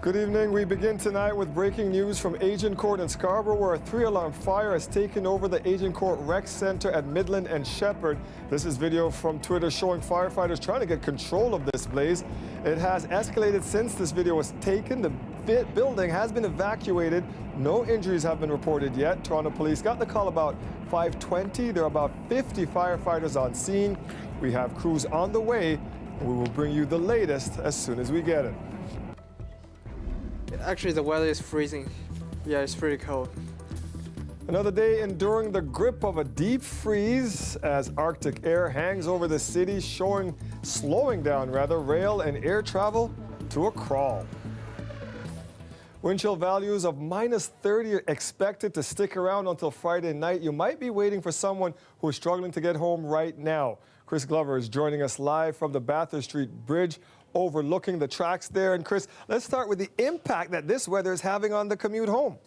Good evening. We begin tonight with breaking news from Agincourt in Scarborough, where a 3-alarm fire has taken over the Agincourt Rec Center at Midland and Shepherd. This is video from Twitter showing firefighters trying to get control of this blaze. It has escalated since this video was taken. The building has been evacuated. No injuries have been reported yet. Toronto police got the call about 5:20. There are about 50 firefighters on scene. We have crews on the way, and we will bring you the latest as soon as we get it. Actually, the weather is freezing. Yeah, it's pretty cold. Another day enduring the grip of a deep freeze as Arctic air hangs over the city, slowing down rail and air travel to a crawl. Wind chill values of -30 are expected to stick around until Friday night. You might be waiting for someone who is struggling to get home right now. Chris Glover is joining us live from the Bathurst Street Bridge overlooking the tracks there. And Chris, let's start with the impact that this weather is having on the commute home.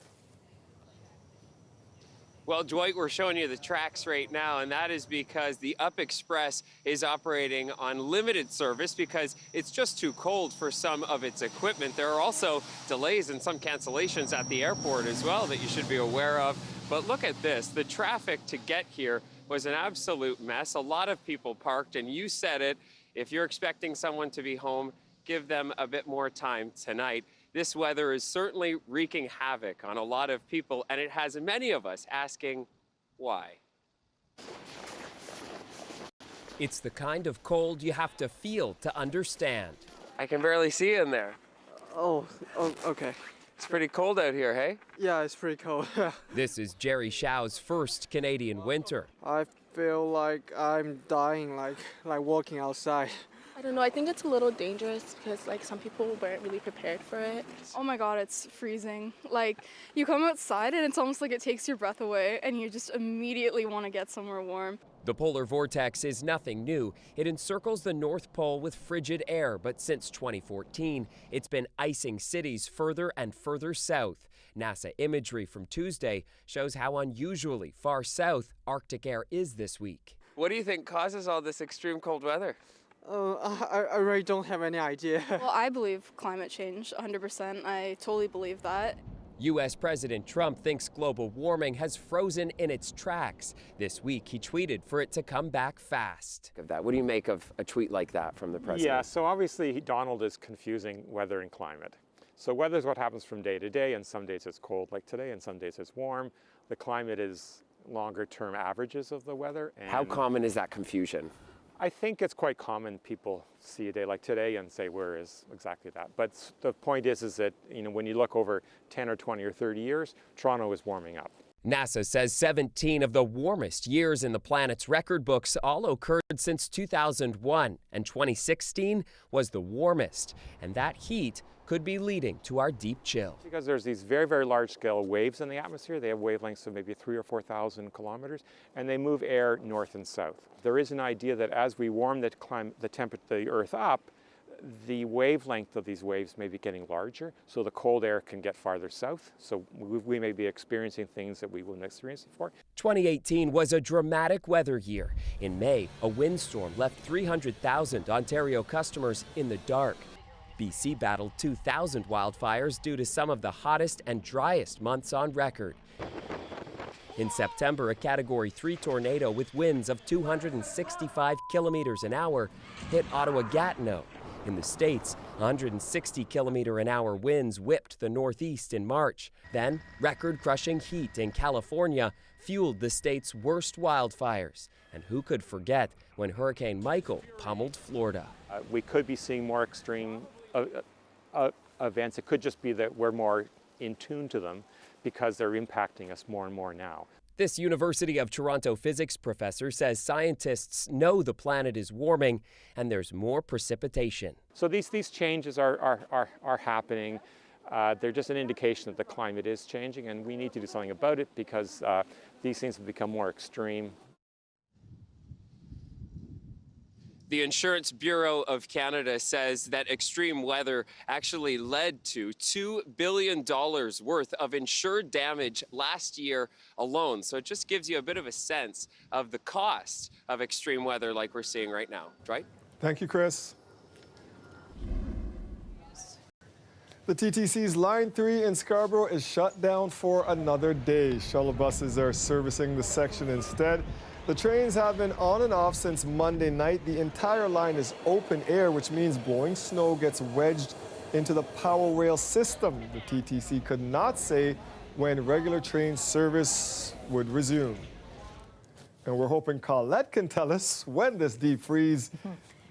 Well, Dwight, we're showing you the tracks right now, and that is because the Up Express is operating on limited service because it's just too cold for some of its equipment. There are also delays and some cancellations at the airport as well that you should be aware of. But look at this. The traffic to get here was an absolute mess. A lot of people parked, and you said it. If you're expecting someone to be home, give them a bit more time tonight. This weather is certainly wreaking havoc on a lot of people, and it has many of us asking why. It's the kind of cold you have to feel to understand. I can barely see in there. Oh, okay. It's pretty cold out here, hey? Yeah, it's pretty cold. This is Jerry Shaw's first Canadian winter. I feel like I'm dying, like walking outside. I don't know, I think it's a little dangerous because like some people weren't really prepared for it. Oh my god, it's freezing. Like you come outside and it's almost like it takes your breath away and you just immediately want to get somewhere warm. The polar vortex is nothing new. It encircles the North Pole with frigid air, but since 2014, it's been icing cities further and further south. NASA imagery from Tuesday shows how unusually far south Arctic air is this week. What do you think causes all this extreme cold weather? I really don't have any idea. Well, I believe climate change, 100%. I totally believe that. U.S. President Trump thinks global warming has frozen in its tracks. This week, he tweeted for it to come back fast. What do you make of a tweet like that from the president? Yeah, so obviously Donald is confusing weather and climate. So weather is what happens from day to day, and some days it's cold like today, and some days it's warm. The climate is longer-term averages of the weather. And how common is that confusion? I think it's quite common. People see a day like today and say, where is exactly that? But the point is that, when you look over 10 or 20 or 30 years, Toronto is warming up. NASA says 17 of the warmest years in the planet's record books all occurred since 2001, and 2016 was the warmest. And that heat could be leading to our deep chill. Because there's these very, very large-scale waves in the atmosphere. They have wavelengths of maybe 3,000 or 4,000 kilometers, and they move air north and south. There is an idea that as we warm the Earth up, the wavelength of these waves may be getting larger, so the cold air can get farther south. So we may be experiencing things that we wouldn't experience before. 2018 was a dramatic weather year. In May, a windstorm left 300,000 Ontario customers in the dark. BC battled 2,000 wildfires due to some of the hottest and driest months on record. In September, a Category 3 tornado with winds of 265 kilometers an hour hit Ottawa-Gatineau. In the States, 160-kilometer-an-hour winds whipped the Northeast in March. Then, record-crushing heat in California fueled the state's worst wildfires. And who could forget when Hurricane Michael pummeled Florida? We could be seeing more extreme events. It could just be that we're more in tune to them because they're impacting us more and more now. This University of Toronto physics professor says scientists know the planet is warming and there's more precipitation. So these changes are happening. They're just an indication that the climate is changing, and we need to do something about it because these things have become more extreme. The Insurance Bureau of Canada says that extreme weather actually led to $2 billion worth of insured damage last year alone. So it just gives you a bit of a sense of the cost of extreme weather like we're seeing right now. Right? Thank you, Chris. The TTC's Line 3 in Scarborough is shut down for another day. Shuttle buses are servicing the section instead. The trains have been on and off since Monday night. The entire line is open air, which means blowing snow gets wedged into the power rail system. The TTC could not say when regular train service would resume. And we're hoping Colette can tell us when this deep freeze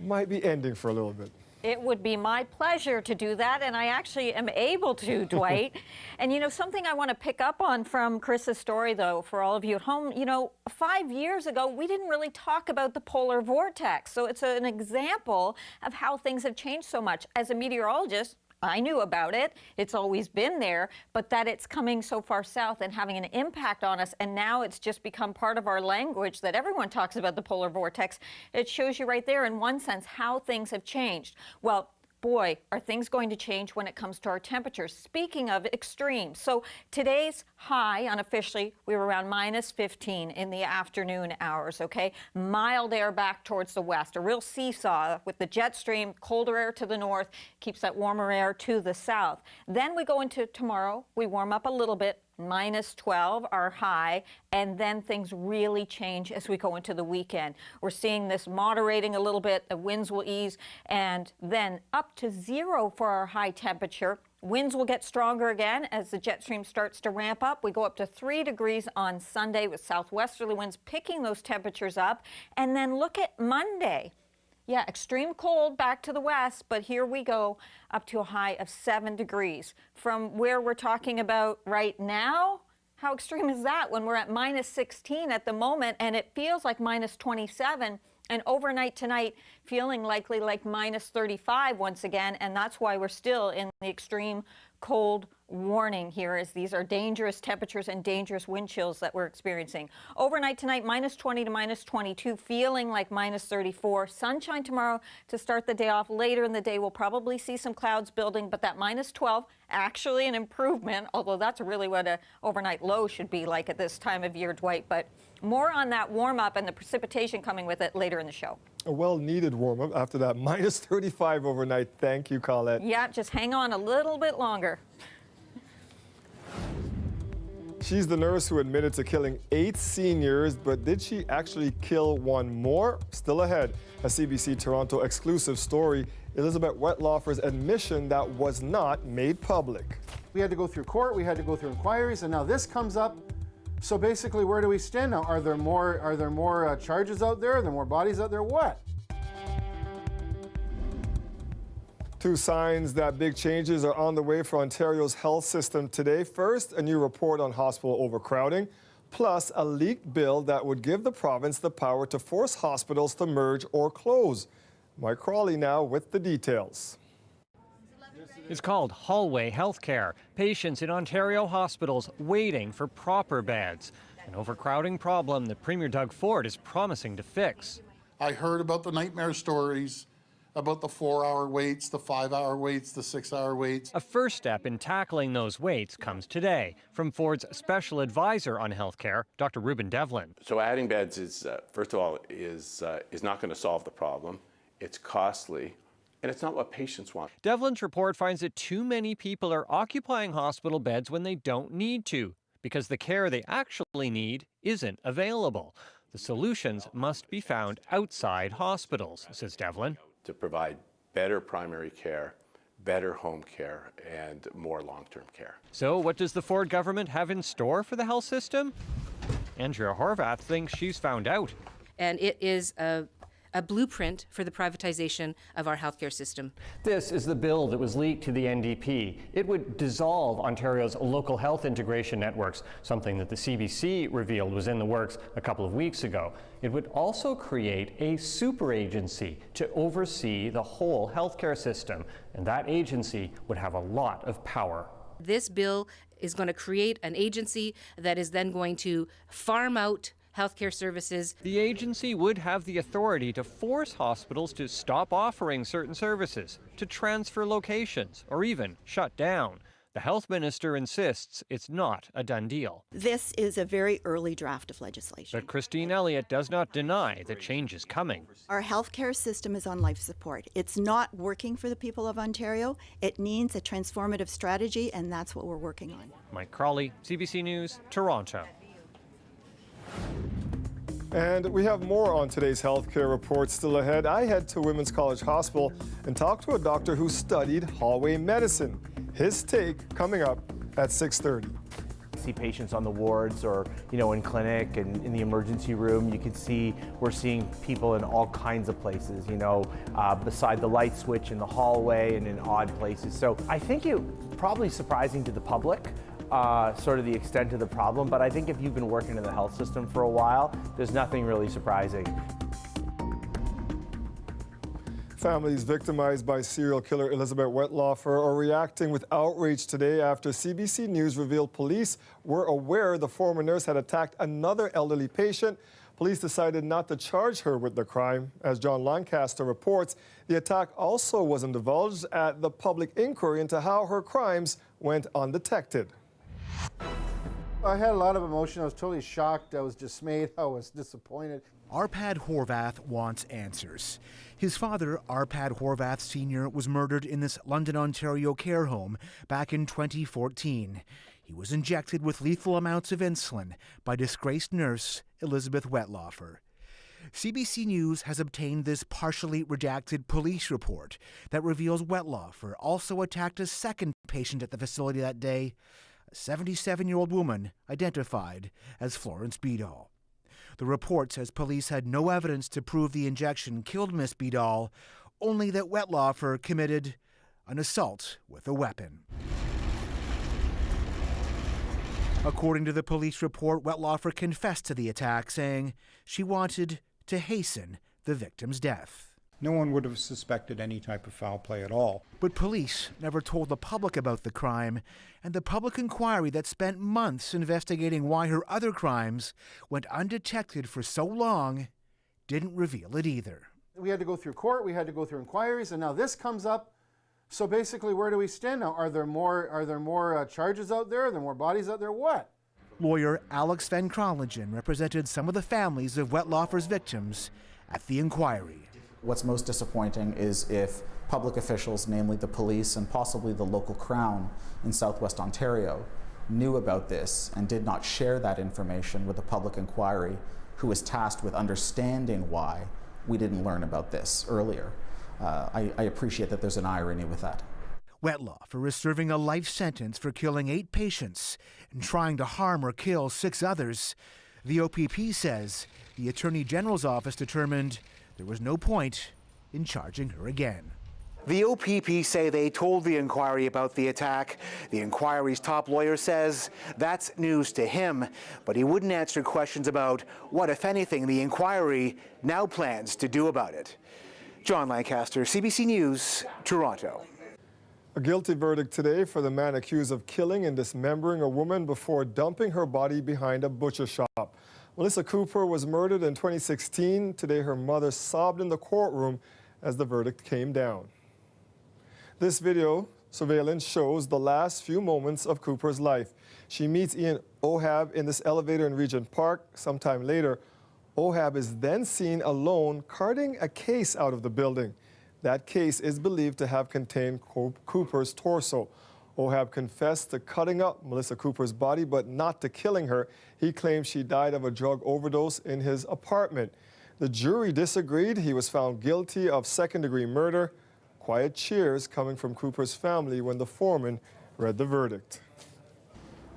might be ending for a little bit. It would be my pleasure to do that, and I actually am able to, Dwight. And you know, something I want to pick up on from Chris's story, though, for all of you at home, you know, 5 years ago, we didn't really talk about the polar vortex. So it's an example of how things have changed so much. As a meteorologist, I knew about it. It's always been there, but that it's coming so far south and having an impact on us, and now it's just become part of our language that everyone talks about the polar vortex. It shows you right there, in one sense, how things have changed. Well, boy, are things going to change when it comes to our temperatures. Speaking of extremes, so today's high, unofficially, we were around -15 in the afternoon hours, okay? Mild air back towards the west, a real seesaw with the jet stream, colder air to the north, keeps that warmer air to the south. Then we go into tomorrow, we warm up a little bit, -12, our high, and then things really change as we go into the weekend. We're seeing this moderating a little bit, the winds will ease, and then up to 0 for our high temperature. Winds will get stronger again as the jet stream starts to ramp up. We go up to 3 degrees on Sunday with southwesterly winds picking those temperatures up. And then look at Monday. Yeah, extreme cold back to the west, but here we go up to a high of 7 degrees. From where we're talking about right now, how extreme is that when we're at -16 at the moment and it feels like -27, and overnight tonight feeling likely like -35 once again, and that's why we're still in the extreme cold warning here, as these are dangerous temperatures and dangerous wind chills that we're experiencing. Overnight tonight, -20 to -22, feeling like -34. Sunshine tomorrow to start the day off. Later in the day, we'll probably see some clouds building, but that -12, actually an improvement, although that's really what an overnight low should be like at this time of year, Dwight. But more on that warm-up and the precipitation coming with it later in the show. A well-needed warm-up after that -35 overnight. Thank you, Colette. Yeah, just hang on a little bit longer. She's the nurse who admitted to killing 8 seniors, but did she actually kill one more? Still ahead, a CBC Toronto exclusive story, Elizabeth Wetlaufer's admission that was not made public. We had to go through court, we had to go through inquiries, and now this comes up. So basically, where do we stand now? Are there more charges out there? Are there more bodies out there? What? 2 signs that big changes are on the way for Ontario's health system today. First, a new report on hospital overcrowding, plus a leaked bill that would give the province the power to force hospitals to merge or close. Mike Crawley now with the details. It's called hallway healthcare. Patients in Ontario hospitals waiting for proper beds. An overcrowding problem that Premier Doug Ford is promising to fix. I heard about the nightmare stories about the 4-hour waits, the 5-hour waits, the 6-hour waits. A first step in tackling those waits comes today from Ford's special advisor on healthcare, Dr. Ruben Devlin. So adding beds is, first of all, is not going to solve the problem. It's costly, and it's not what patients want. Devlin's report finds that too many people are occupying hospital beds when they don't need to, because the care they actually need isn't available. The solutions must be found outside hospitals, says Devlin. To provide better primary care, better home care, and more long-term care. So what does the Ford government have in store for the health system? Andrea Horvath thinks she's found out. And it is a blueprint for the privatization of our healthcare system. This is the bill that was leaked to the NDP. It would dissolve Ontario's local health integration networks, something that the CBC revealed was in the works a couple of weeks ago. It would also create a super agency to oversee the whole healthcare system, and that agency would have a lot of power. This bill is going to create an agency that is then going to farm out healthcare services. The agency would have the authority to force hospitals to stop offering certain services, to transfer locations, or even shut down. The health minister insists it's not a done deal. This is a very early draft of legislation. But Christine Elliott does not deny the change is coming. Our healthcare system is on life support. It's not working for the people of Ontario. It needs a transformative strategy, and that's what we're working on. Mike Crawley, CBC News, Toronto. And we have more on today's healthcare report still ahead. I head to Women's College Hospital and talk to a doctor who studied hallway medicine. His take coming up at 6:30. See patients on the wards or, in clinic and in the emergency room. You can see we're seeing people in all kinds of places, beside the light switch in the hallway and in odd places. So I think it's probably surprising to the public, sort of the extent of the problem, but I think if you've been working in the health system for a while, there's nothing really surprising. Families victimized by serial killer Elizabeth Wetlaufer are reacting with outrage today after CBC News revealed police were aware the former nurse had attacked another elderly patient. Police decided not to charge her with the crime. As John Lancaster reports, the attack also wasn't divulged at the public inquiry into how her crimes went undetected. I had a lot of emotion. I was totally shocked. I was dismayed. I was disappointed. Arpad Horvath wants answers. His father, Arpad Horvath Sr., was murdered in this London, Ontario care home back in 2014. He was injected with lethal amounts of insulin by disgraced nurse Elizabeth Wetlaufer. CBC News has obtained this partially redacted police report that reveals Wetlaufer also attacked a second patient at the facility that day, a 77-year-old woman identified as Florence Beadall. The report says police had no evidence to prove the injection killed Miss Beadall, only that Wetlaufer committed an assault with a weapon. According to the police report, Wetlaufer confessed to the attack, saying she wanted to hasten the victim's death. No one would have suspected any type of foul play at all. But police never told the public about the crime, and the public inquiry that spent months investigating why her other crimes went undetected for so long didn't reveal it either. We had to go through court, we had to go through inquiries, and now this comes up. So basically, where do we stand now? Are there more charges out there? Are there more bodies out there? What? Lawyer Alex Van Kralingen represented some of the families of Wetlaufer's victims at the inquiry. What's most disappointing is if public officials, namely the police and possibly the local Crown in Southwest Ontario, knew about this and did not share that information with the public inquiry, who was tasked with understanding why we didn't learn about this earlier. I appreciate that there's an irony with that. Wetlaufer is serving a life sentence for killing 8 patients and trying to harm or kill 6 others. The OPP says the Attorney General's office determined there was no point in charging her again. The OPP say they told the inquiry about the attack. The inquiry's top lawyer says that's news to him, but he wouldn't answer questions about what, if anything, the inquiry now plans to do about it. John Lancaster, CBC News, Toronto. A guilty verdict today for the man accused of killing and dismembering a woman before dumping her body behind a butcher shop. Melissa Cooper was murdered in 2016. Today, her mother sobbed in the courtroom as the verdict came down. This video surveillance shows the last few moments of Cooper's life. She meets Ian Ohab in this elevator in Regent Park. Sometime later, Ohab is then seen alone carting a case out of the building. That case is believed to have contained Cooper's torso. Ohab confessed to cutting up Melissa Cooper's body, but not to killing her. He claims she died of a drug overdose in his apartment. The jury disagreed. He was found guilty of second-degree murder. Quiet cheers coming from Cooper's family when the foreman read the verdict.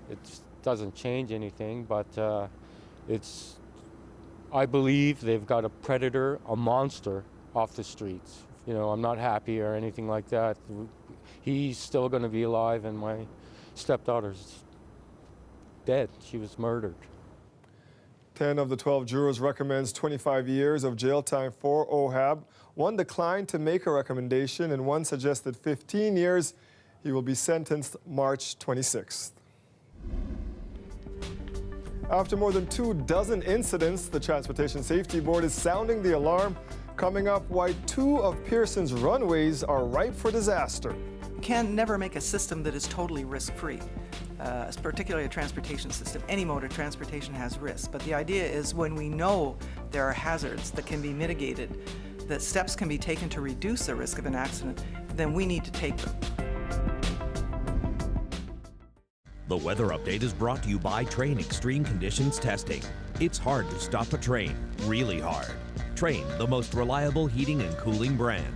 It doesn't change anything, but I believe they've got a predator, a monster off the streets. I'm not happy or anything like that. He's still going to be alive, and my stepdaughter's dead. She was murdered. 10 of the 12 jurors recommends 25 years of jail time for Ohab. One declined to make a recommendation, and one suggested 15 years. He will be sentenced March 26th. After more than 24 incidents, the Transportation Safety Board is sounding the alarm. Coming up, why 2 of Pearson's runways are ripe for disaster. can never make a system that is totally risk-free, particularly a transportation system. Any mode of transportation has risks, but the idea is when we know there are hazards that can be mitigated, that steps can be taken to reduce the risk of an accident, then we need to take them. The weather update is brought to you by Train Extreme Conditions Testing. It's hard to stop a train, really hard. Train, the most reliable heating and cooling brand.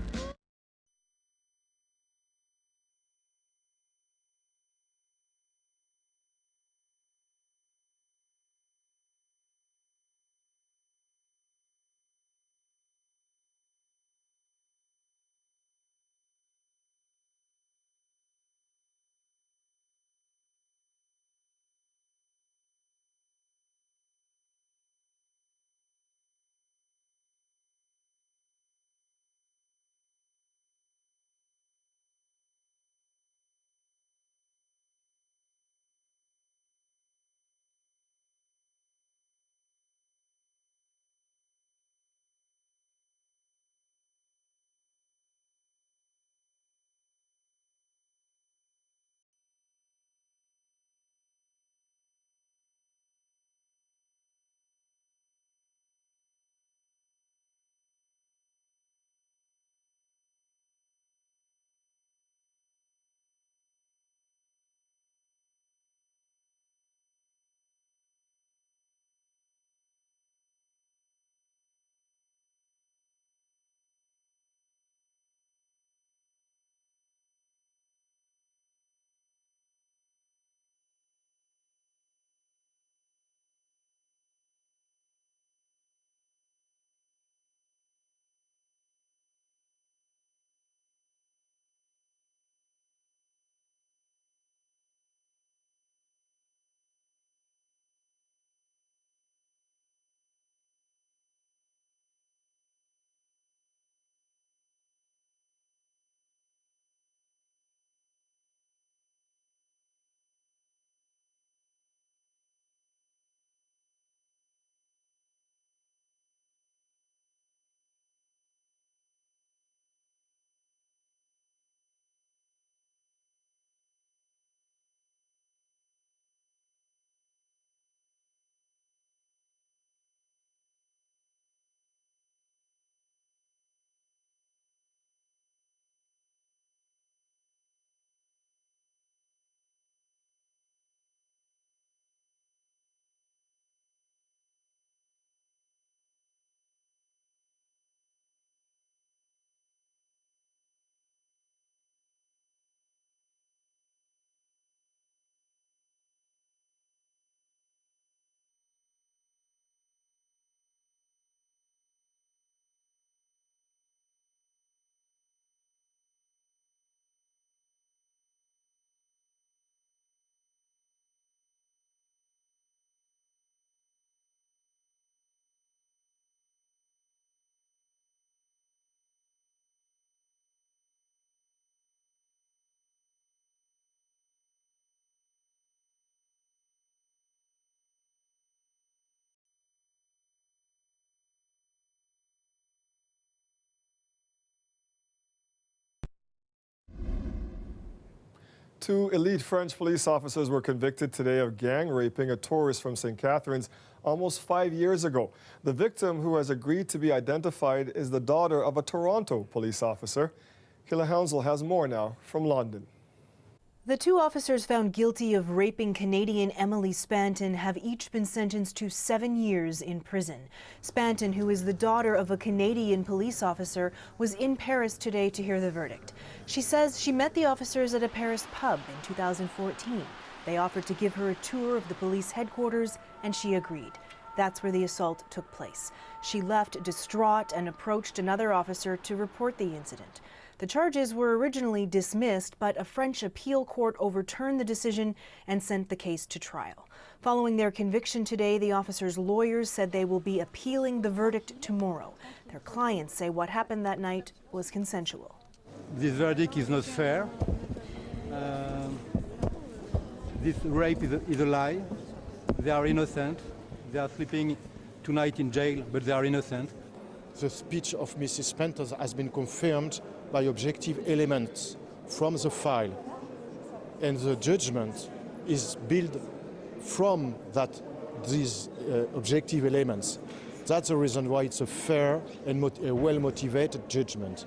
Two elite French police officers were convicted today of gang raping a tourist from St. Catharines almost 5 years ago. The victim, who has agreed to be identified, is the daughter of a Toronto police officer. Hila Hounsel has more now from London. The two officers found guilty of raping Canadian Emily Spanton have each been sentenced to 7 years in prison. Spanton, who is the daughter of a Canadian police officer, was in Paris today to hear the verdict. She says she met the officers at a Paris pub in 2014. They offered to give her a tour of the police headquarters, and she agreed. That's where the assault took place. She left distraught and approached another officer to report the incident. The charges were originally dismissed, but a French appeal court overturned the decision and sent the case to trial. Following their conviction today, the officers' lawyers said they will be appealing the verdict tomorrow. Their clients say what happened that night was consensual. This verdict is not fair. This rape is a lie. They are innocent. They are sleeping tonight in jail, but they are innocent. The speech of Mrs. Spanton has been confirmed by objective elements from the file, and the judgment is built from these objective elements. That's the reason why it's a fair and a well-motivated judgment.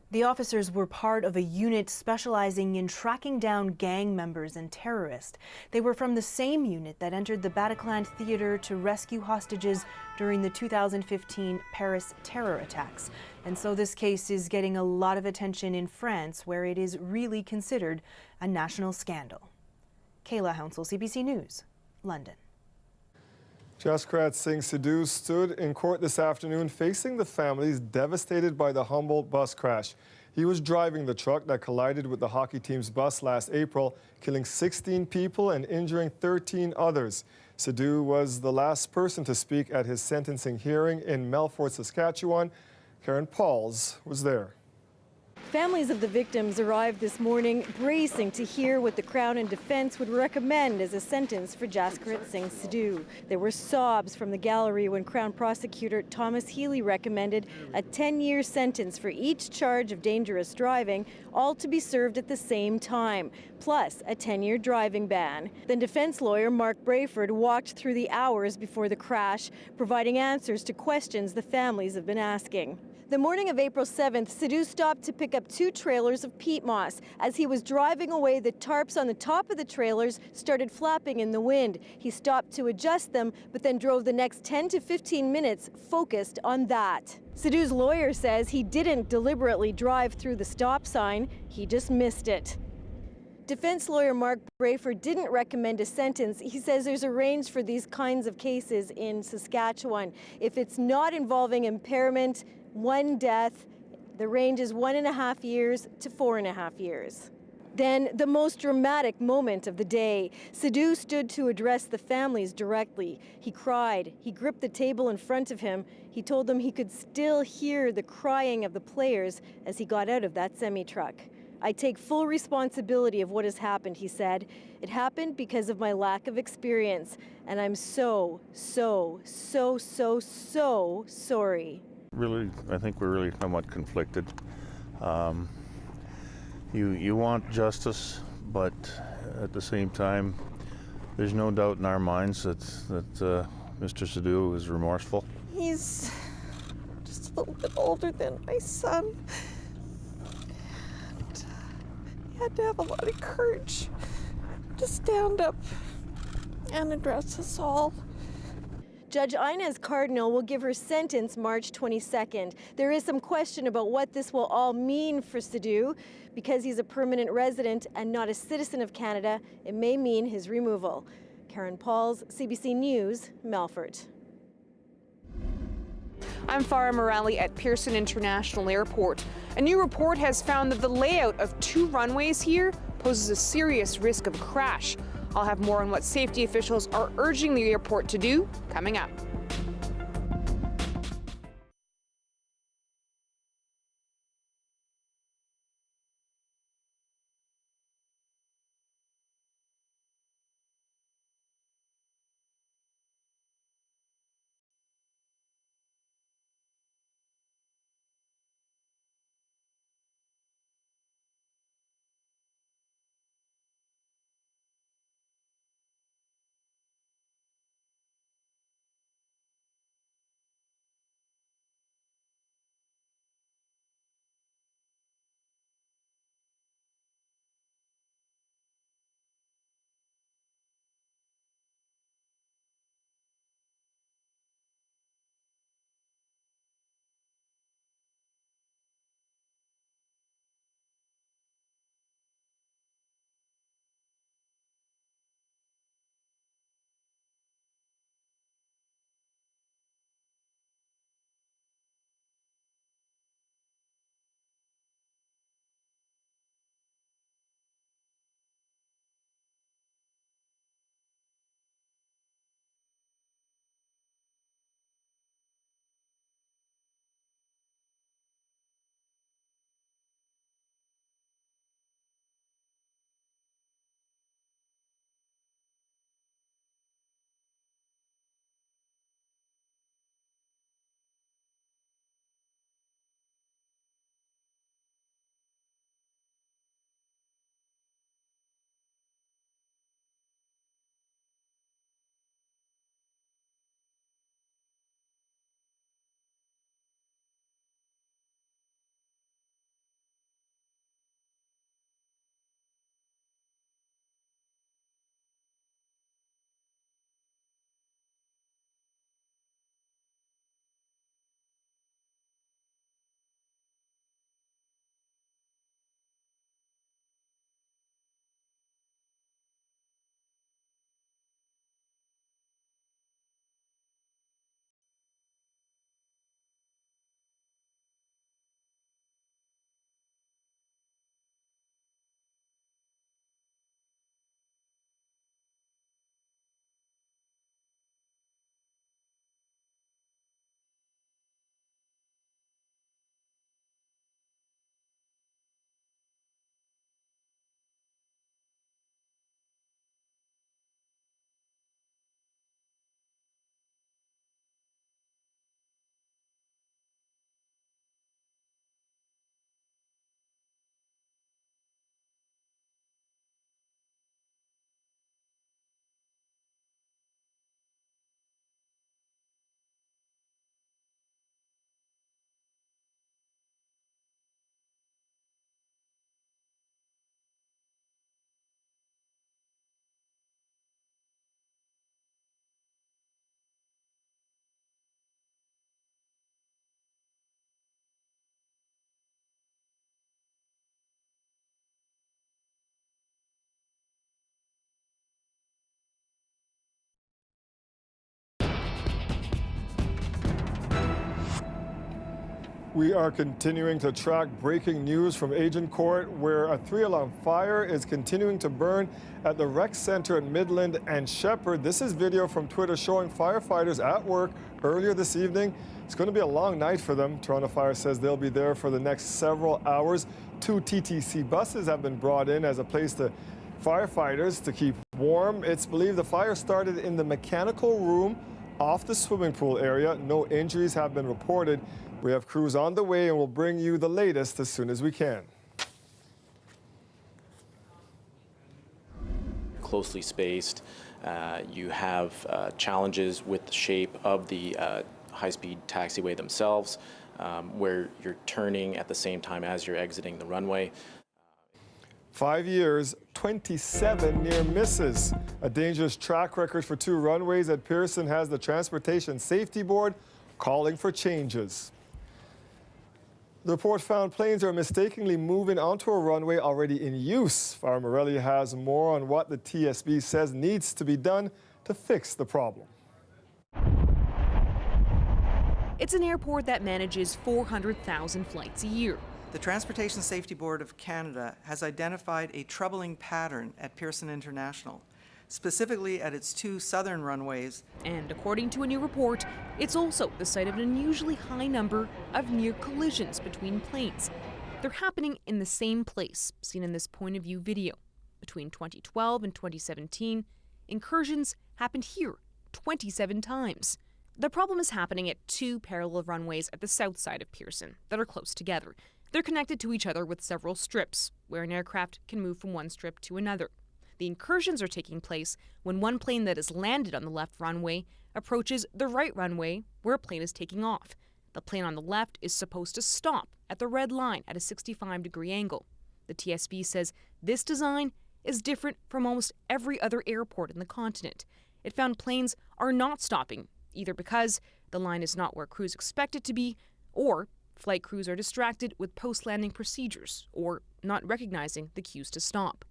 The officers were part of a unit specializing in tracking down gang members and terrorists. They were from the same unit that entered the Bataclan Theater to rescue hostages during the 2015 Paris terror attacks. And so this case is getting a lot of attention in France, where it is really considered a national scandal. Kayla Hounsel, CBC News, London. Jaskrat Singh Sidhu stood in court this afternoon facing the families devastated by the Humboldt bus crash. He was driving the truck that collided with the hockey team's bus last April, killing 16 people and injuring 13 others. Sidhu was the last person to speak at his sentencing hearing in Melfort, Saskatchewan. Karen Pauls was there. Families of the victims arrived this morning bracing to hear what the Crown and Defence would recommend as a sentence for Jaskrat Singh Sidhu. There were sobs from the gallery when Crown Prosecutor Thomas Healy recommended a 10-year sentence for each charge of dangerous driving, all to be served at the same time, plus a 10-year driving ban. Then defense lawyer Mark Brayford walked through the hours before the crash, providing answers to questions the families have been asking. The morning of April 7th, Sidhu stopped to pick up 2 trailers of peat moss. As he was driving away, the tarps on the top of the trailers started flapping in the wind. He stopped to adjust them, but then drove the next 10 to 15 minutes focused on that. Sidhu's lawyer says he didn't deliberately drive through the stop sign, he just missed it. Defense lawyer Mark Brayford didn't recommend a sentence. He says there's a range for these kinds of cases in Saskatchewan. If it's not involving impairment, 1 death, the range is 1.5 years to 4.5 years. Then, the most dramatic moment of the day. Sidhu stood to address the families directly. He cried. He gripped the table in front of him. He told them he could still hear the crying of the players as he got out of that semi-truck. I take full responsibility of what has happened, he said. It happened because of my lack of experience, and I'm so sorry. Really, I think we're really somewhat conflicted. You want justice, but at the same time, there's no doubt in our minds that Mr. Sidhu is remorseful. He's just a little bit older than my son. And he had to have a lot of courage to stand up and address us all. Judge Inez Cardinal will give her sentence March 22nd. There is some question about what this will all mean for Sidhu. Because he's a permanent resident and not a citizen of Canada, it may mean his removal. Karen Pauls, CBC News, Melfort. I'm Farah Morelli at Pearson International Airport. A new report has found that the layout of 2 runways here poses a serious risk of a crash. I'll have more on what safety officials are urging the airport to do coming up. We are continuing to track breaking news from Agincourt, where a 3-alarm fire is continuing to burn at the rec center at Midland and Shepherd. This is video from Twitter showing firefighters at work earlier this evening. It's going to be a long night for them. Toronto Fire says they'll be there for the next several hours. 2 TTC buses have been brought in as a place to firefighters to keep warm. It's believed the fire started in the mechanical room off the swimming pool area. No injuries have been reported. We have crews on the way and we'll bring you the latest as soon as we can. Closely spaced. You have challenges with the shape of the high-speed taxiway themselves, where you're turning at the same time as you're exiting the runway. 5 years, 27 near misses. A dangerous track record for 2 runways at Pearson has the Transportation Safety Board calling for changes. The report found planes are mistakenly moving onto a runway already in use. Farah Morelli has more on what the TSB says needs to be done to fix the problem. It's an airport that manages 400,000 flights a year. The Transportation Safety Board of Canada has identified a troubling pattern at Pearson International, specifically at its 2 southern runways. And according to a new report, it's also the site of an unusually high number of near collisions between planes. They're happening in the same place, seen in this point of view video. Between 2012 and 2017, incursions happened here 27 times. The problem is happening at 2 parallel runways at the south side of Pearson that are close together. They're connected to each other with several strips, where an aircraft can move from one strip to another. The incursions are taking place when one plane that is landed on the left runway approaches the right runway where a plane is taking off. The plane on the left is supposed to stop at the red line at a 65-degree angle. The TSB says this design is different from almost every other airport in the continent. It found planes are not stopping, either because the line is not where crews expect it to be, or flight crews are distracted with post-landing procedures, or not recognizing the cues to stop.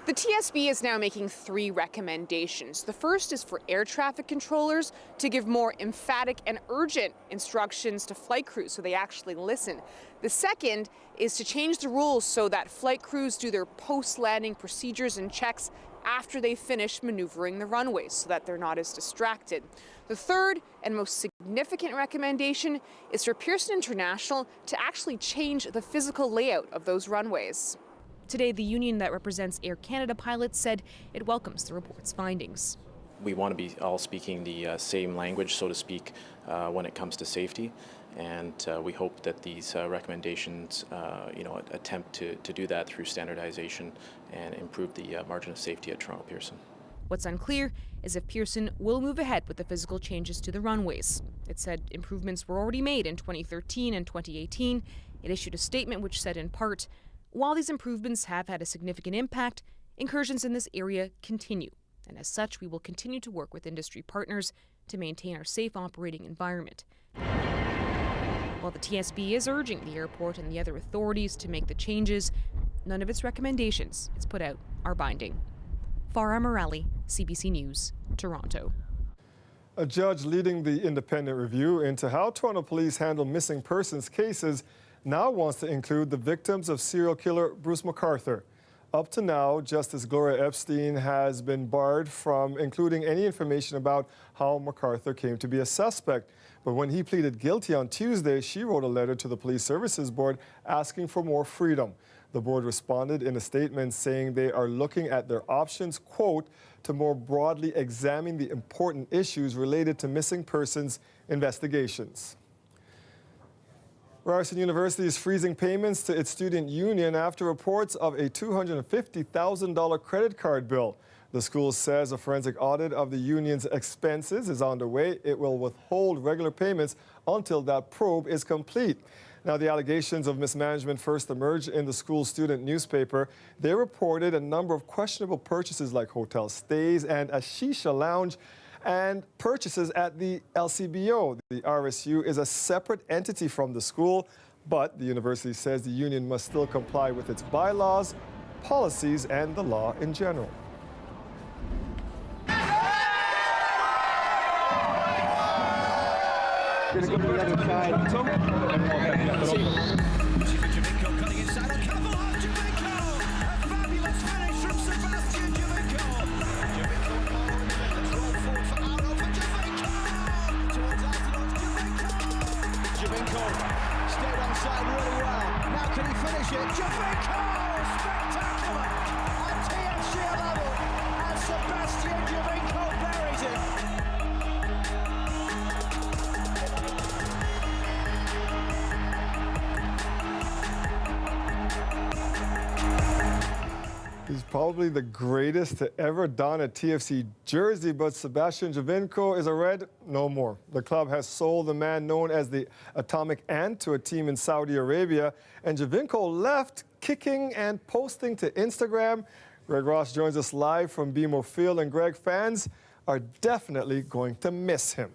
The TSB is now making 3 recommendations. The first is for air traffic controllers to give more emphatic and urgent instructions to flight crews so they actually listen. The second is to change the rules so that flight crews do their post-landing procedures and checks after they finish maneuvering the runways so that they're not as distracted. The third and most significant recommendation is for Pearson International to actually change the physical layout of those runways. Today, the union that represents Air Canada pilots said it welcomes the report's findings. We want to be all speaking the same language, so to speak, when it comes to safety. And we hope that these recommendations, attempt to do that through standardization and improve the margin of safety at Toronto Pearson. What's unclear is if Pearson will move ahead with the physical changes to the runways. It said improvements were already made in 2013 and 2018. It issued a statement which said in part, while these improvements have had a significant impact, incursions in this area continue. And as such, we will continue to work with industry partners to maintain our safe operating environment. While the TSB is urging the airport and the other authorities to make the changes, none of its recommendations it's put out are binding. Farah Morelli, CBC News, Toronto. A judge leading the independent review into how Toronto police handle missing persons cases now wants to include the victims of serial killer Bruce McArthur. Up to now, Justice Gloria Epstein has been barred from including any information about how McArthur came to be a suspect. But when he pleaded guilty on Tuesday, she wrote a letter to the Police Services Board asking for more freedom. The board responded in a statement saying they are looking at their options, quote, to more broadly examine the important issues related to missing persons investigations. Ryerson University is freezing payments to its student union after reports of a $250,000 credit card bill. The school says a forensic audit of the union's expenses is underway. It will withhold regular payments until that probe is complete. Now, the allegations of mismanagement first emerged in the school student newspaper. They reported a number of questionable purchases like hotel stays and a shisha lounge, and purchases at the LCBO. The RSU is a separate entity from the school, but the university says the union must still comply with its bylaws, policies, and the law in general. Gonna go to the other side. inside. Stayed onside really well. Now can he finish it? Javinko! Spectacular! At TFC level, and Sebastian Javinko buries it. He's probably the greatest to ever don a TFC jersey, but Sebastian Javinko is a Red no more. The club has sold the man known as the Atomic Ant to a team in Saudi Arabia, and Javinko left kicking and posting to Instagram. Greg Ross joins us live from BMO Field, and Greg, fans are definitely going to miss him.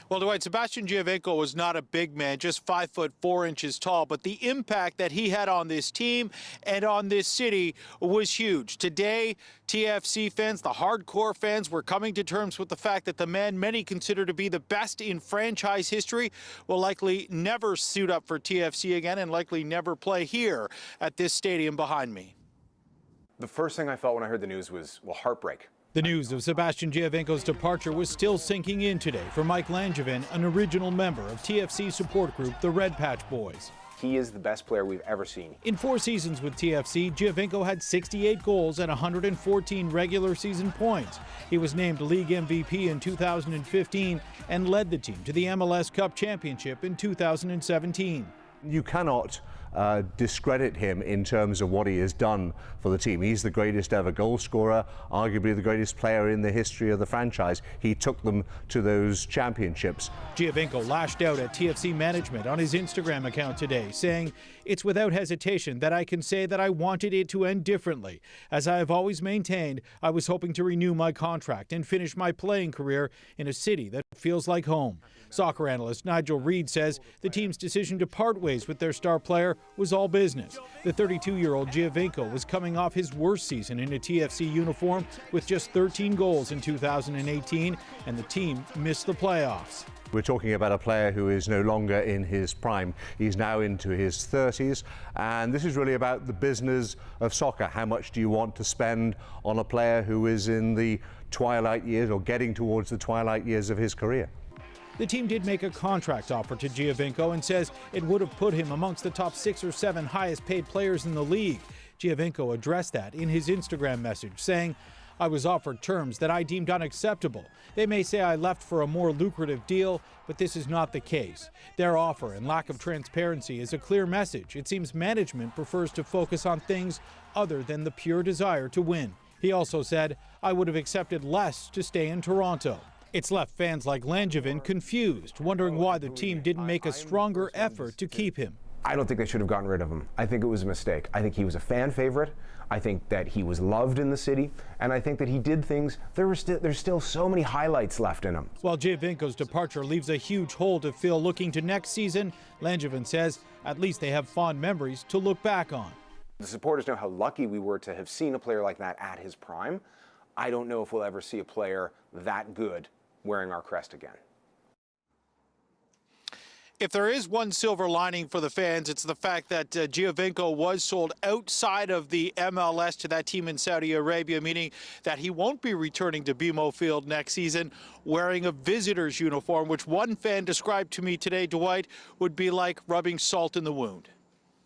Well, Dwight, Sebastian Giovinco was not a big man, just 5'4" tall, but the impact that he had on this team and on this city was huge. Today, TFC fans, the hardcore fans, were coming to terms with the fact that the man many consider to be the best in franchise history will likely never suit up for TFC again and likely never play here at this stadium behind me. The first thing I felt when I heard the news was, well, heartbreak. The news of Sebastian Giovinco's departure was still sinking in today for Mike Langevin, an original member of TFC support group, the Red Patch Boys. He is the best player we've ever seen. In 4 seasons with TFC, Giovinco had 68 goals and 114 regular season points. He was named league MVP in 2015 and led the team to the MLS Cup Championship in 2017. You cannot discredit him in terms of what he has done for the team. He's the greatest ever goal scorer, arguably the greatest player in the history of the franchise. He took them to those championships. Giovinco lashed out at TFC management on his Instagram account today, saying, "It's without hesitation that I can say that I wanted it to end differently. As I have always maintained, I was hoping to renew my contract and finish my playing career in a city that feels like home." Soccer analyst Nigel Reid says the team's decision to part ways with their star player was all business. The 32-year-old Giovinco was coming off his worst season in a TFC uniform with just 13 goals in 2018, and the team missed the playoffs. We're talking about a player who is no longer in his prime. He's now into his 30s, and this is really about the business of soccer. How much do you want to spend on a player who is in the twilight years or getting towards the twilight years of his career? The team did make a contract offer to Giovinco and says it would have put him amongst the top 6 or 7 highest paid players in the league. Giovinco addressed that in his Instagram message, saying, "I was offered terms that I deemed unacceptable. They may say I left for a more lucrative deal, but this is not the case. Their offer and lack of transparency is a clear message. It seems management prefers to focus on things other than the pure desire to win." He also said, "I would have accepted less to stay in Toronto." It's left fans like Langevin confused, wondering why the team didn't make a stronger effort to keep him. I don't think they should have gotten rid of him. I think it was a mistake. I think he was a fan favorite. I think that he was loved in the city, and I think that he did things. There's still so many highlights left in him. While Giovinco's departure leaves a huge hole to fill looking to next season, Langevin says at least they have fond memories to look back on. The supporters know how lucky we were to have seen a player like that at his prime. I don't know if we'll ever see a player that good wearing our crest again. If there is one silver lining for the fans, it's the fact that Giovinco was sold outside of the MLS to that team in Saudi Arabia, meaning that he won't be returning to BMO Field next season wearing a visitor's uniform, which one fan described to me today, Dwight, would be like rubbing salt in the wound.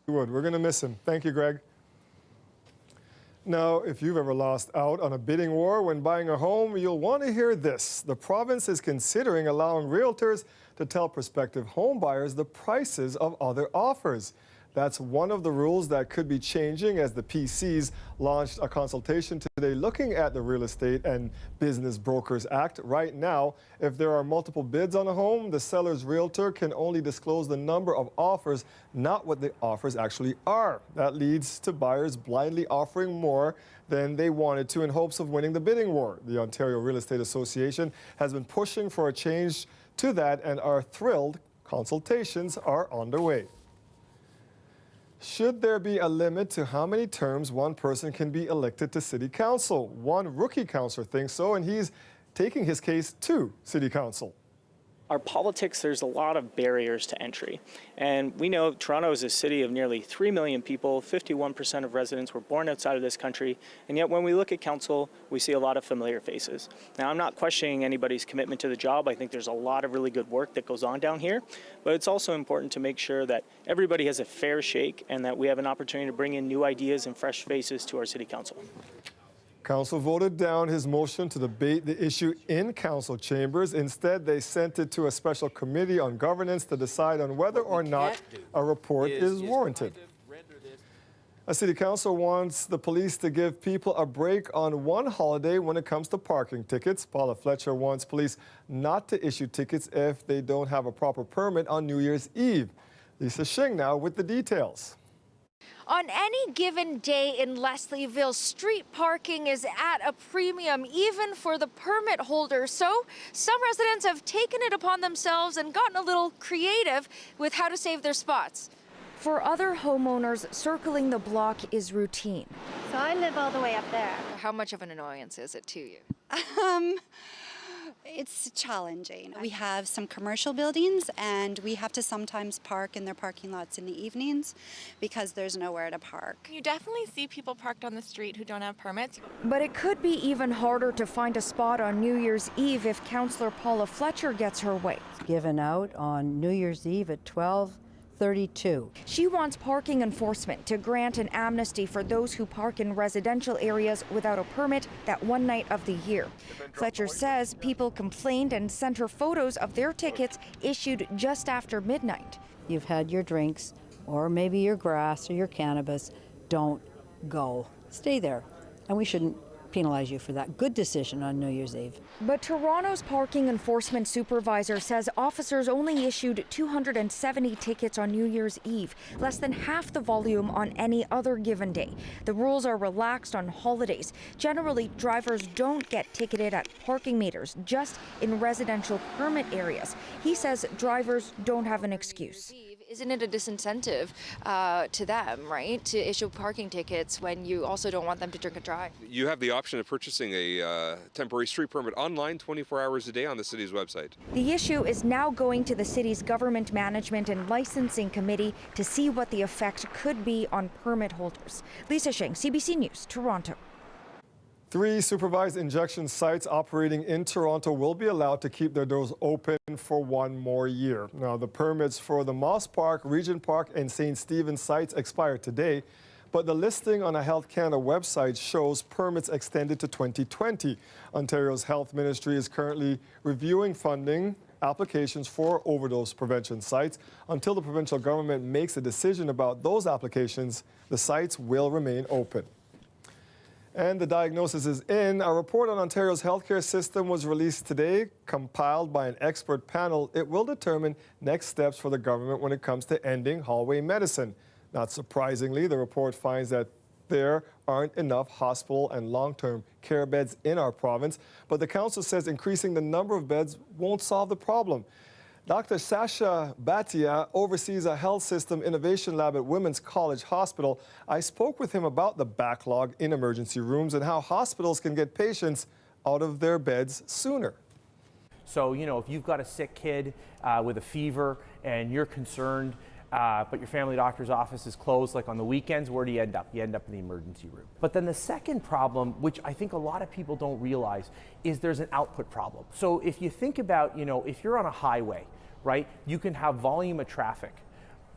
We're going to miss him. Thank you, Greg. Now, if you've ever lost out on a bidding war when buying a home, you'll want to hear this. The province is considering allowing realtors to tell prospective home buyers the prices of other offers. That's one of the rules that could be changing as the PCs launched a consultation today looking at the Real Estate and Business Brokers Act. Right now, if there are multiple bids on a home, the seller's realtor can only disclose the number of offers, not what the offers actually are. That leads to buyers blindly offering more than they wanted to in hopes of winning the bidding war. The Ontario Real Estate Association has been pushing for a change to that and are thrilled consultations are underway. Should there be a limit to how many terms one person can be elected to City Council? One rookie councillor thinks so, and he's taking his case to City Council. Our politics, there's a lot of barriers to entry. And we know Toronto is a city of nearly 3 million people, 51% of residents were born outside of this country, and yet when we look at council, we see a lot of familiar faces. Now, I'm not questioning anybody's commitment to the job. I think there's a lot of really good work that goes on down here, but it's also important to make sure that everybody has a fair shake and that we have an opportunity to bring in new ideas and fresh faces to our city council. Council voted down his motion to debate the issue in council chambers. Instead, they sent it to a special committee on governance to decide on whether or not a report is warranted. A city council wants the police to give people a break on one holiday when it comes to parking tickets. Paula Fletcher wants police not to issue tickets if they don't have a proper permit on New Year's Eve. Lisa Shing now with the details. On any given day in Leslieville, street parking is at a premium, even for the permit holders. So some residents have taken it upon themselves and gotten a little creative with how to save their spots. For other homeowners, circling the block is routine. So I live all the way up there. How much of an annoyance is it to you? It's challenging. We have some commercial buildings and we have to sometimes park in their parking lots in the evenings because there's nowhere to park. You definitely see people parked on the street who don't have permits. But it could be even harder to find a spot on New Year's Eve if Councillor Paula Fletcher gets her way. Given out on New Year's Eve at 12:32. She wants parking enforcement to grant an amnesty for those who park in residential areas without a permit that one night of the year. Fletcher says people complained and sent her photos of their tickets issued just after midnight. You've had your drinks, or maybe your grass or your cannabis. Don't go. Stay there. And we shouldn't penalize you for that. Good decision on New Year's Eve. But Toronto's parking enforcement supervisor says officers only issued 270 tickets on New Year's Eve, less than half the volume on any other given day. The rules are relaxed on holidays. Generally, drivers don't get ticketed at parking meters, just in residential permit areas. He says drivers don't have an excuse. Isn't it a disincentive to them, right, to issue parking tickets when you also don't want them to drink and drive? You have the option of purchasing a temporary street permit online 24 hours a day on the city's website. The issue is now going to the city's Government Management and Licensing Committee to see what the effect could be on permit holders. Lisa Shing, CBC News, Toronto. 3 supervised injection sites operating in Toronto will be allowed to keep their doors open for 1 more year. Now, the permits for the Moss Park, Regent Park, and St. Stephen's sites expire today, but the listing on a Health Canada website shows permits extended to 2020. Ontario's Health Ministry is currently reviewing funding applications for overdose prevention sites. Until the provincial government makes a decision about those applications, the sites will remain open. And the diagnosis is in. A report on Ontario's healthcare system was released today, compiled by an expert panel. It will determine next steps for the government when it comes to ending hallway medicine. Not surprisingly, the report finds that there aren't enough hospital and long-term care beds in our province, but the council says increasing the number of beds won't solve the problem. Dr. Sasha Bhatia oversees a health system innovation lab at Women's College Hospital. I spoke with him about the backlog in emergency rooms and how hospitals can get patients out of their beds sooner. So, if you've got a sick kid with a fever and you're concerned, but your family doctor's office is closed, like on the weekends, where do you end up? You end up in the emergency room. But then the second problem, which I think a lot of people don't realize, is there's an output problem. So if you think about, if you're on a highway, right, you can have volume of traffic.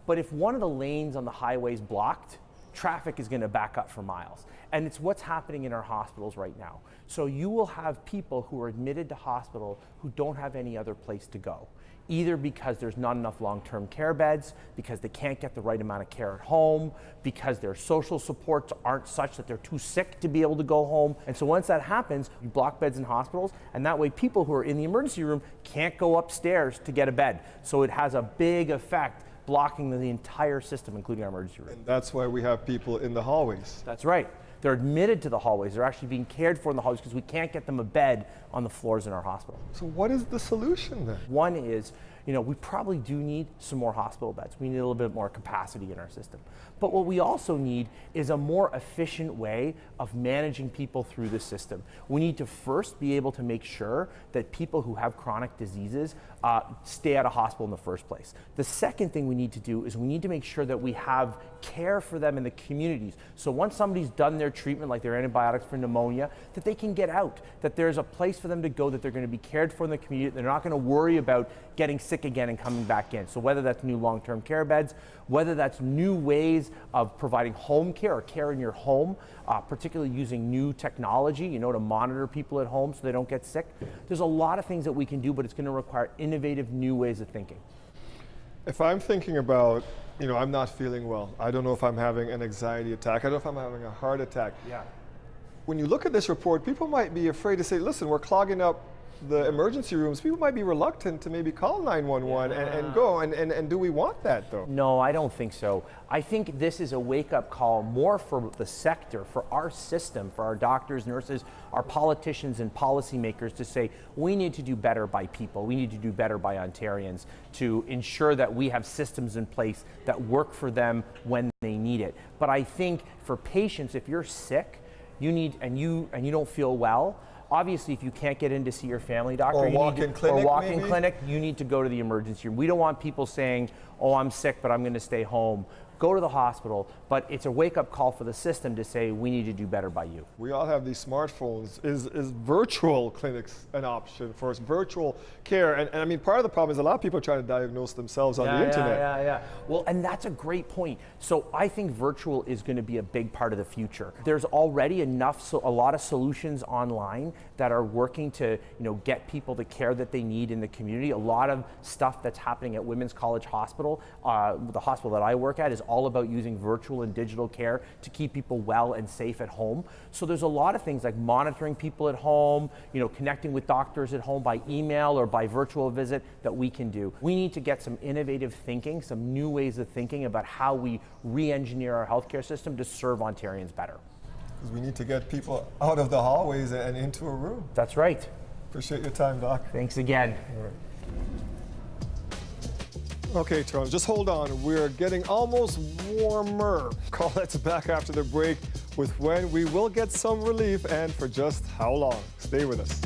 But if one of the lanes on the highway is blocked, traffic is going to back up for miles. And it's what's happening in our hospitals right now. So you will have people who are admitted to hospital who don't have any other place to go, either because there's not enough long-term care beds, because they can't get the right amount of care at home, because their social supports aren't such that they're too sick to be able to go home. And so once that happens, you block beds in hospitals, and that way people who are in the emergency room can't go upstairs to get a bed. So it has a big effect, blocking the entire system, including our emergency room. And that's why we have people in the hallways. That's right. They're admitted to the hallways. They're actually being cared for in the hallways because we can't get them a bed on the floors in our hospital. So what is the solution then? One is, we probably do need some more hospital beds. We need a little bit more capacity in our system. But what we also need is a more efficient way of managing people through the system. We need to first be able to make sure that people who have chronic diseases stay at a hospital in the first place. The second thing we need to do is we need to make sure that we have care for them in the communities. So once somebody's done their treatment, like their antibiotics for pneumonia, that they can get out, that there's a place for them to go, that they're going to be cared for in the community. They're not going to worry about getting sick again and coming back in. So whether that's new long-term care beds, whether that's new ways of providing home care or care in your home, particularly using new technology, to monitor people at home so they don't get sick. There's a lot of things that we can do, but it's going to require innovative new ways of thinking. If I'm thinking about, I'm not feeling well, I don't know if I'm having an anxiety attack, I don't know if I'm having a heart attack. Yeah. When you look at this report, people might be afraid to say, listen, we're clogging up the emergency rooms. People might be reluctant to maybe call 911 and go. And do we want that, though? No, I don't think so. I think this is a wake-up call more for the sector, for our system, for our doctors, nurses, our politicians and policymakers to say, we need to do better by people. We need to do better by Ontarians to ensure that we have systems in place that work for them when they need it. But I think for patients, if you're sick, and you don't feel well, obviously, if you can't get in to see your family doctor or walk-in clinic, you need to go to the emergency room. We don't want people saying, oh, I'm sick, but I'm going to stay home. Go to the hospital, but it's a wake-up call for the system to say, we need to do better by you. We all have these smartphones. Is virtual clinics an option for us, virtual care? And I mean, part of the problem is a lot of people are trying to diagnose themselves on the internet. Yeah. Well, and that's a great point. So I think virtual is going to be a big part of the future. There's already a lot of solutions online that are working to, get people the care that they need in the community. A lot of stuff that's happening at Women's College Hospital, the hospital that I work at, is all about using virtual and digital care to keep people well and safe at home. So there's a lot of things like monitoring people at home, connecting with doctors at home by email or by virtual visit that we can do. We need to get some innovative thinking, some new ways of thinking about how we re-engineer our healthcare system to serve Ontarians better. Because we need to get people out of the hallways and into a room. That's right. Appreciate your time, Doc. Thanks again. All right. Okay, Toronto, just hold on. We're getting almost warmer. Colette's back after the break with when we will get some relief and for just how long. Stay with us.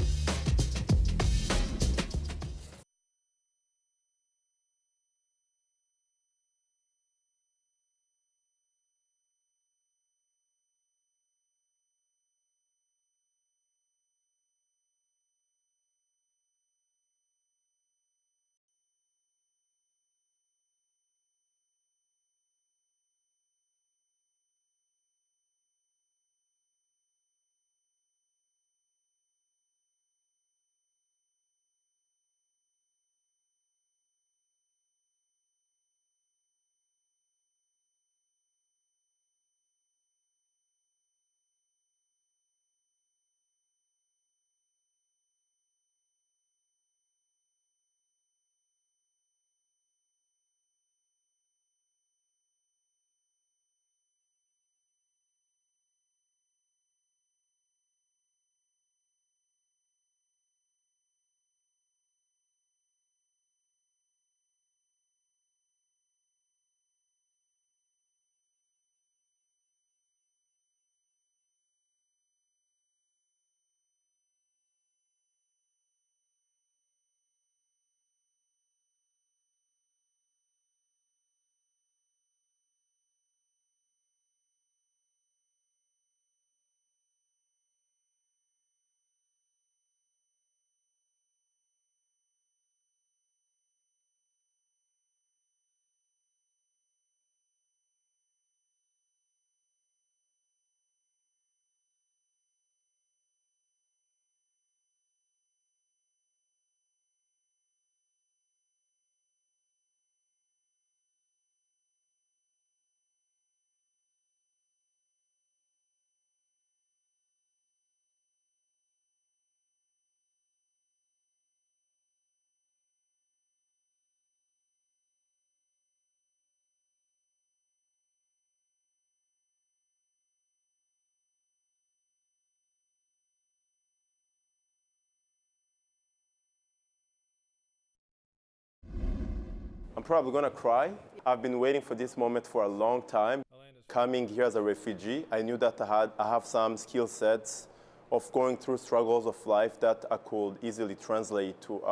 probably gonna cry. I've been waiting for this moment for a long time. Coming here as a refugee, I knew that I have some skill sets of going through struggles of life that I could easily translate to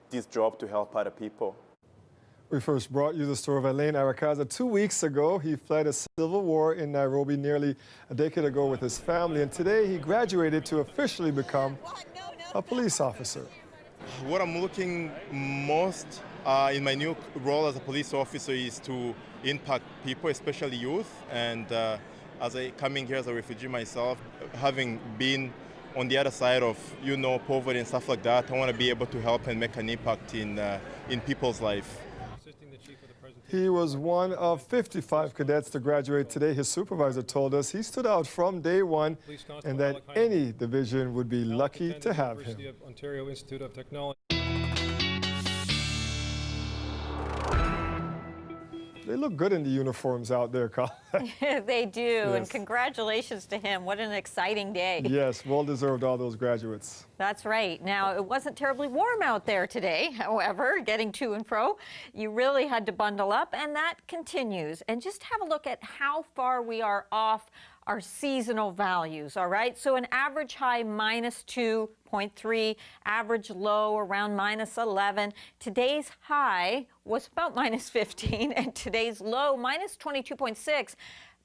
this job to help other people. We first brought you the story of Alain Arakaza 2 weeks ago. He fled a civil war in Nairobi nearly a decade ago with his family, and today he graduated to officially become a police officer. What I'm looking most in my new role as a police officer is to impact people, especially youth. And as I coming here as a refugee myself, having been on the other side of, poverty and stuff like that, I want to be able to help and make an impact in people's life. He was one of 55 cadets to graduate today. His supervisor told us he stood out from day one and that any division would be lucky to have him. Ontario Institute of Technology. They look good in the uniforms out there, Colin. They do, Yes. and congratulations to him. What an exciting day. Yes, well deserved, all those graduates. That's right. Now, it wasn't terribly warm out there today, however, getting to and fro. You really had to bundle up, and that continues. And just have a look at how far we are off our seasonal values, all right? So an average high -2.3, average low around -11. Today's high was about -15, and today's low -22.6.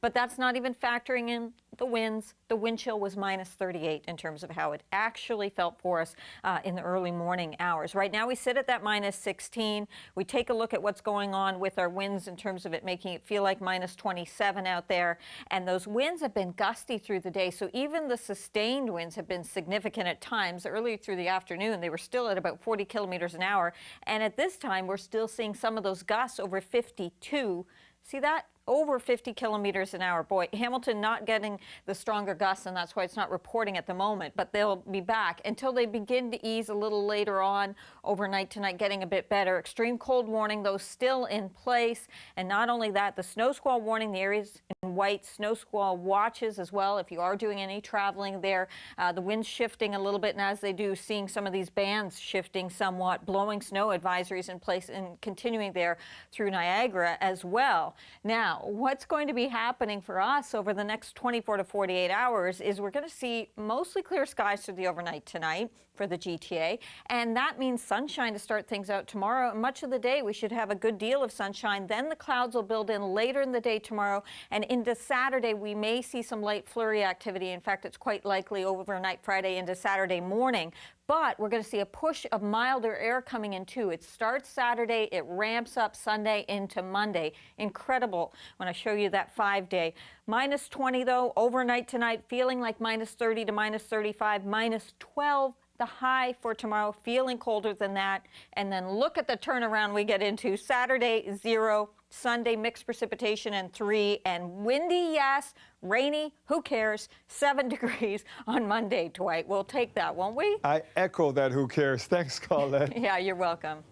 But that's not even factoring in the winds. The wind chill was -38 in terms of how it actually felt for us in the early morning hours. Right now we sit at that -16. We take a look at what's going on with our winds in terms of it making it feel like -27 out there. And those winds have been gusty through the day. So even the sustained winds have been significant at times. Early through the afternoon, they were still at about 40 kilometers an hour. And at this time, we're still seeing some of those gusts over 52. See that? Over 50 kilometers an hour. Boy, Hamilton not getting the stronger gusts, and that's why it's not reporting at the moment, but they'll be back until they begin to ease a little later on overnight tonight, getting a bit better. Extreme cold warning, though, still in place. And not only that, the snow squall warning, the areas in white, snow squall watches as well. If you are doing any traveling there, the wind's shifting a little bit, and as they do, seeing some of these bands shifting somewhat, blowing snow advisories in place and continuing there through Niagara as well. Now, what's going to be happening for us over the next 24 to 48 hours is we're going to see mostly clear skies through the overnight tonight for the GTA, and that means sunshine to start things out tomorrow. Much of the day we should have a good deal of sunshine. Then the clouds will build in later in the day tomorrow, and into Saturday we may see some light flurry activity. In fact, it's quite likely overnight Friday into Saturday morning. But we're going to see a push of milder air coming in too. It starts Saturday, it ramps up Sunday into Monday. Incredible when I show you that 5-day. -20 though, overnight tonight, feeling like -30 to -35, -12 the high for tomorrow, feeling colder than that. And then look at the turnaround we get into. Saturday, 0. Sunday, mixed precipitation and 3, and windy, yes, rainy, who cares, 7 degrees on Monday, Dwight. We'll take that, won't we? I echo that who cares. Thanks, Colette. Yeah, you're welcome.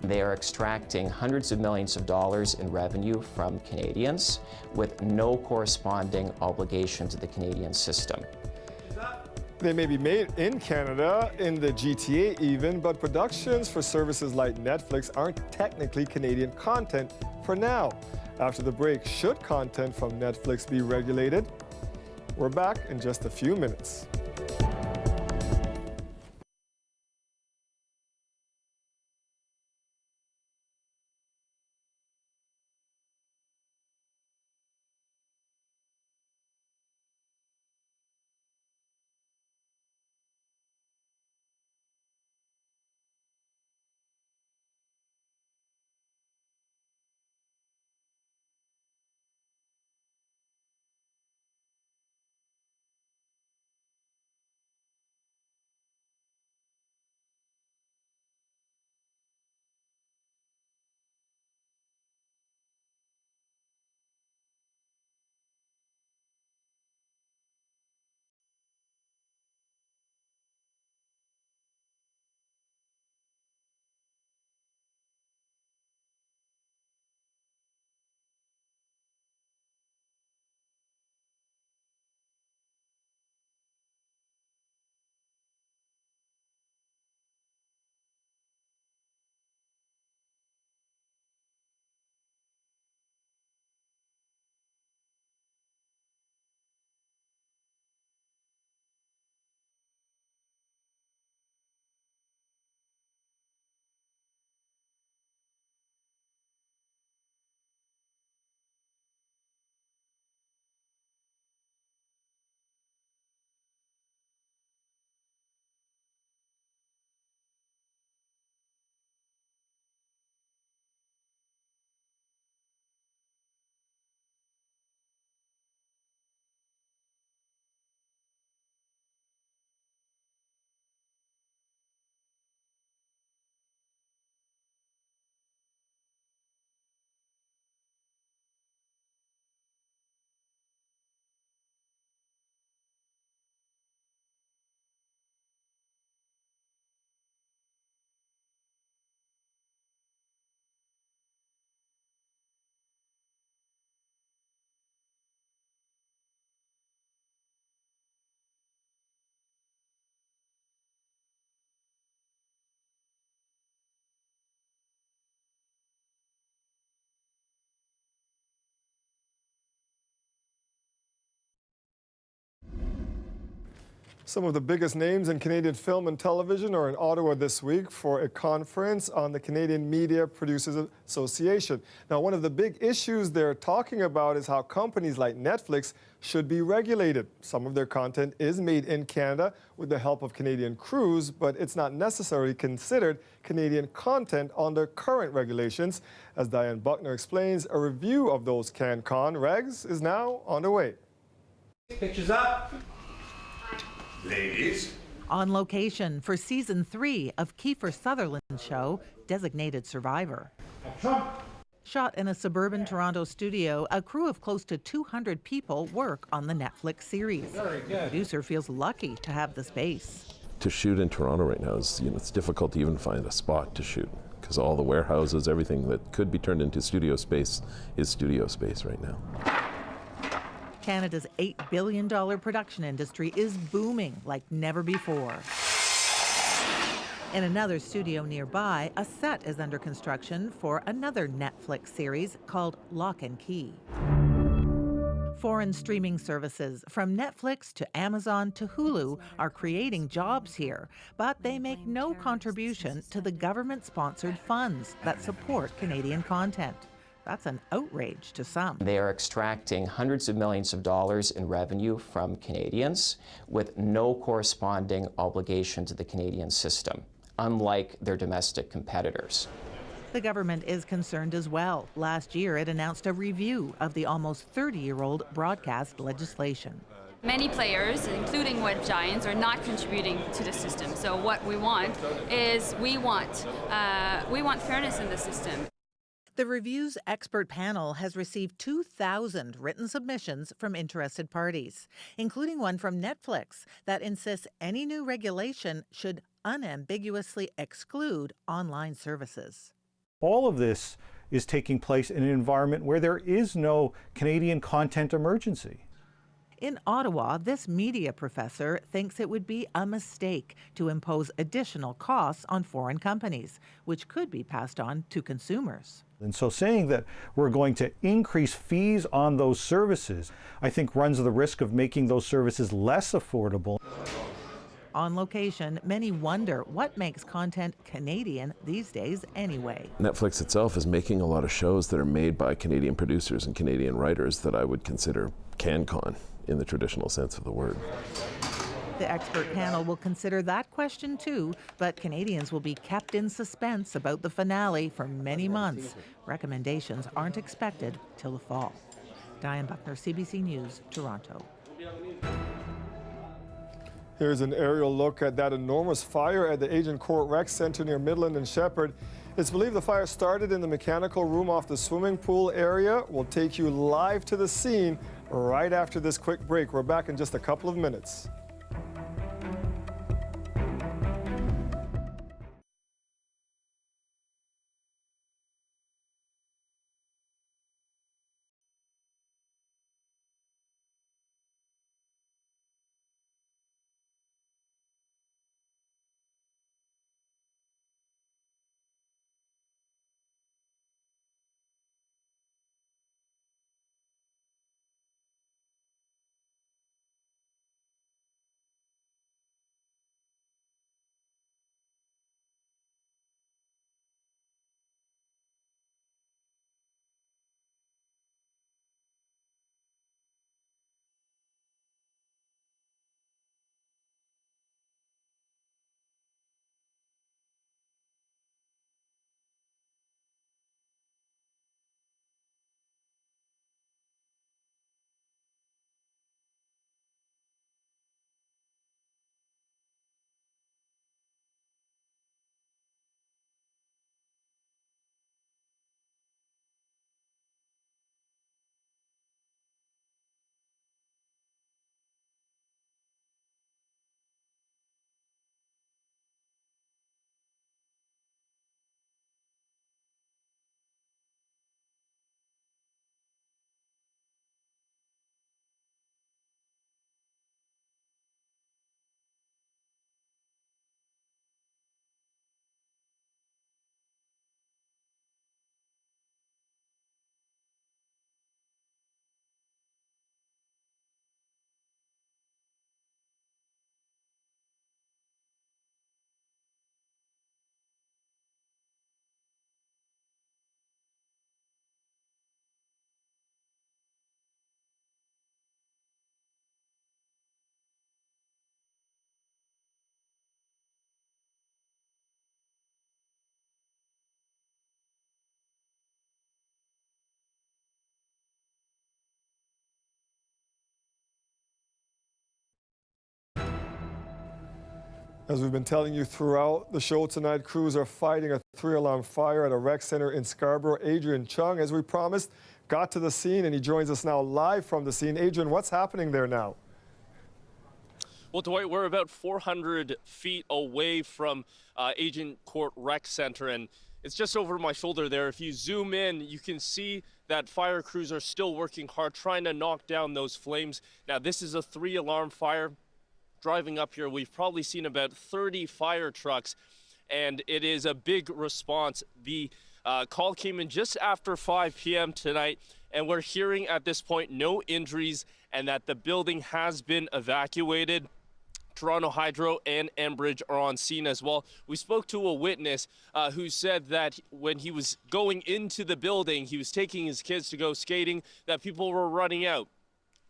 They are extracting hundreds of millions of dollars in revenue from Canadians with no corresponding obligation to the Canadian system. They may be made in Canada, in the GTA even, but productions for services like Netflix aren't technically Canadian content for now. After the break, should content from Netflix be regulated? We're back in just a few minutes. Some of the biggest names in Canadian film and television are in Ottawa this week for a conference on the Canadian Media Producers Association. Now, one of the big issues they're talking about is how companies like Netflix should be regulated. Some of their content is made in Canada with the help of Canadian crews, but it's not necessarily considered Canadian content under current regulations. As Diane Buckner explains, a review of those CanCon regs is now on the way. Pictures up. Ladies. On location for season 3 of Kiefer Sutherland's show, Designated Survivor. Shot in a suburban Toronto studio, a crew of close to 200 people work on the Netflix series. The producer feels lucky to have the space. To shoot in Toronto right now is, it's difficult to even find a spot to shoot because all the warehouses, everything that could be turned into studio space is studio space right now. Canada's $8 billion production industry is booming like never before. In another studio nearby, a set is under construction for another Netflix series called Lock and Key. Foreign streaming services, from Netflix to Amazon to Hulu, are creating jobs here, but they make no contribution to the government-sponsored funds that support Canadian content. That's an outrage to some. They are extracting hundreds of millions of dollars in revenue from Canadians with no corresponding obligation to the Canadian system, unlike their domestic competitors. The government is concerned as well. Last year, it announced a review of the almost 30-year-old broadcast legislation. Many players, including web giants, are not contributing to the system. So what we want is we want fairness in the system. The review's expert panel has received 2,000 written submissions from interested parties, including one from Netflix that insists any new regulation should unambiguously exclude online services. All of this is taking place in an environment where there is no Canadian content emergency. In Ottawa, this media professor thinks it would be a mistake to impose additional costs on foreign companies, which could be passed on to consumers. And so saying that we're going to increase fees on those services, I think runs the risk of making those services less affordable. On location, many wonder what makes content Canadian these days anyway. Netflix itself is making a lot of shows that are made by Canadian producers and Canadian writers that I would consider CanCon in the traditional sense of the word. The expert panel will consider that question too, but Canadians will be kept in suspense about the finale for many months. Recommendations aren't expected till the fall. Diane Buckner, CBC News, Toronto. Here's an aerial look at that enormous fire at the Agent Court Rec Center near Midland and Shepherd. It's believed the fire started in the mechanical room off the swimming pool area. We'll take you live to the scene right after this quick break. We're back in just a couple of minutes. As we've been telling you throughout the show tonight, crews are fighting a 3-alarm fire at a rec center in Scarborough. Adrian Chung, as we promised, got to the scene, and he joins us now live from the scene. Adrian, what's happening there now? Well, Dwight, we're about 400 feet away from Agent Court Rec Center, and it's just over my shoulder there. If you zoom in, you can see that fire crews are still working hard, trying to knock down those flames. Now, this is a 3-alarm fire. Driving up here, we've probably seen about 30 fire trucks, and it is a big response. The call came in just after 5 p.m. tonight, and we're hearing at this point no injuries and that the building has been evacuated. Toronto Hydro and Enbridge are on scene as well. We spoke to a witness who said that when he was going into the building, he was taking his kids to go skating, that people were running out,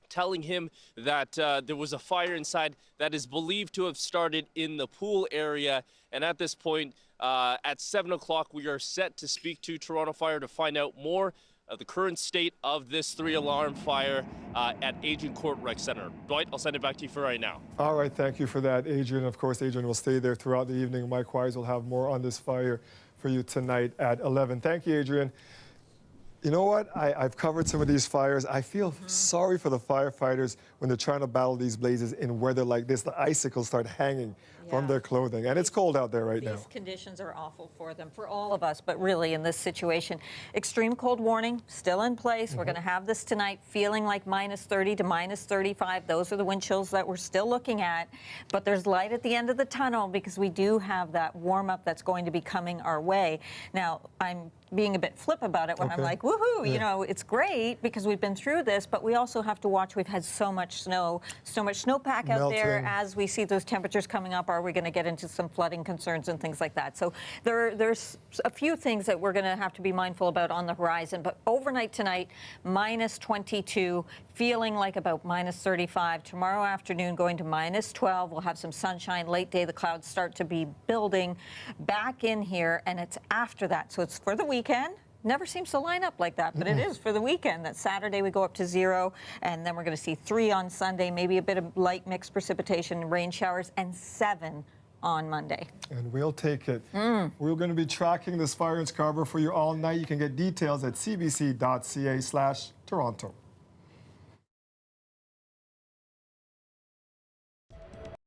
telling him that there was a fire inside that is believed to have started in the pool area. And at this point, at 7 o'clock, we are set to speak to Toronto Fire to find out more of the current state of this 3-alarm fire at Agent Court Rec Center. Dwight, I'll send it back to you for right now. All right, thank you for that, Adrian. Of course, Adrian will stay there throughout the evening. Mike Wise will have more on this fire for you tonight at 11. Thank you, Adrian. You know what? I've covered some of these fires. I feel sorry for the firefighters when they're trying to battle these blazes in weather like this. The icicles start hanging from their clothing, and it's cold out there right now. These conditions are awful for them, for all of us, but really in this situation. Extreme cold warning still in place. We're going to have this tonight, feeling like minus 30 to minus 35. Those are the wind chills that we're still looking at, but there's light at the end of the tunnel because we do have that warm up that's going to be coming our way. Now, I'm being a bit flip about it when I'm like, woohoo, you know, it's great because we've been through this, but we also have to watch. We've had so much snowpack out there. As we see those temperatures coming up, are we going to get into some flooding concerns and things like that? So there's a few things that we're going to have to be mindful about on the horizon. But overnight tonight, minus 22, feeling like about minus 35. Tomorrow afternoon, going to minus 12. We'll have some sunshine. Late day, the clouds start to be building back in here, and it's after that. So it's for the weekend. Never seems to line up like that, but it is for the weekend. That Saturday we go up to 0, and then we're going to see 3 on Sunday, maybe a bit of light mixed precipitation, rain showers, and 7 on Monday. And we'll take it. We're going to be tracking this fire in Scarborough for you all night. You can get details at cbc.ca/Toronto.